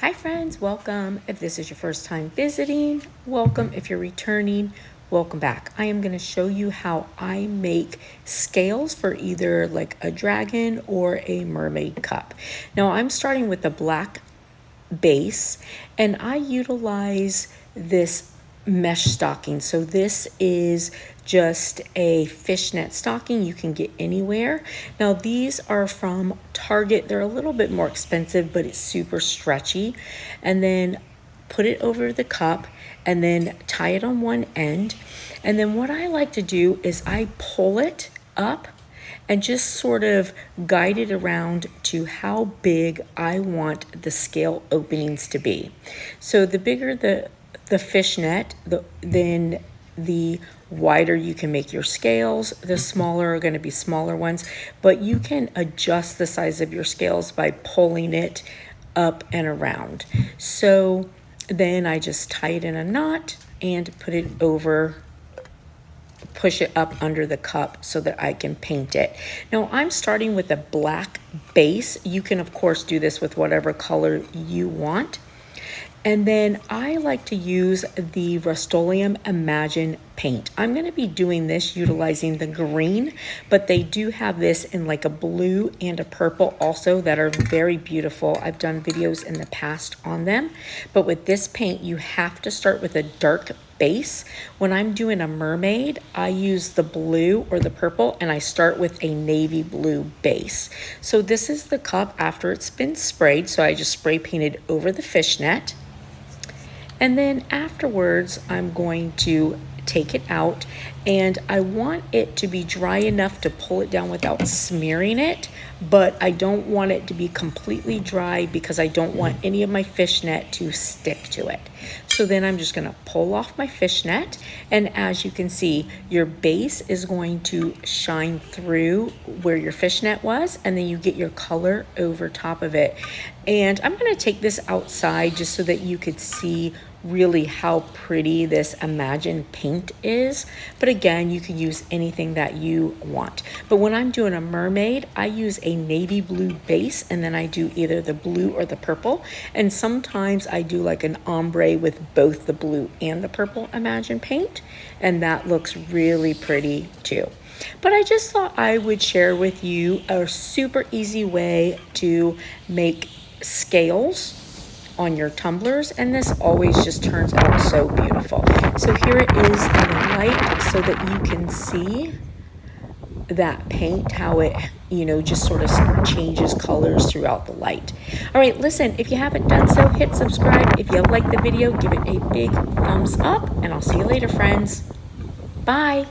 Hi friends, welcome. If this is your first time visiting, welcome. If you're returning, welcome back. I am going to show you how I make scales for either like a dragon or a mermaid cup. Now I'm starting with a black base and I utilize this mesh stocking. So this is just a fishnet stocking you can get anywhere. Now these are from Target. They're a little bit more expensive, but it's super stretchy. And then put it over the cup and then tie it on one end. And then what I like to do is I pull it up and just sort of guide it around to how big I want the scale openings to be. So the bigger the fishnet, then the wider you can make your scales. The smaller are going to be smaller ones, but you can adjust the size of your scales by pulling it up and around. So then I just tie it in a knot and put it over, push it up under the cup so that I can paint it. Now I'm starting with a black base. You can of course do this with whatever color you want. And then I like to use the Rust-Oleum Imagine paint. I'm going to be doing this utilizing the green, but they do have this in like a blue and a purple also that are very beautiful. I've done videos in the past on them, but with this paint, you have to start with a dark base. When I'm doing a mermaid, I use the blue or the purple and I start with a navy blue base. So this is the cup after it's been sprayed. So I just spray painted over the fishnet. And then afterwards, I'm going to take it out and I want it to be dry enough to pull it down without smearing it, but I don't want it to be completely dry because I don't want any of my fishnet to stick to it. So then I'm just gonna pull off my fishnet, and as you can see, your base is going to shine through where your fishnet was, and then you get your color over top of it. And I'm gonna take this outside just so that you could see really how pretty this Imagine paint is. But again, you can use anything that you want. But when I'm doing a mermaid, I use a navy blue base and then I do either the blue or the purple. And sometimes I do like an ombre with both the blue and the purple Imagine paint. And that looks really pretty too. But I just thought I would share with you a super easy way to make scales on your tumblers, and this always just turns out so beautiful. So here it is in the light so that you can see that paint, how it, just sort of changes colors throughout the light. All right, listen, if you haven't done so, hit subscribe. If you like the video, give it a big thumbs up, and I'll see you later, friends. Bye.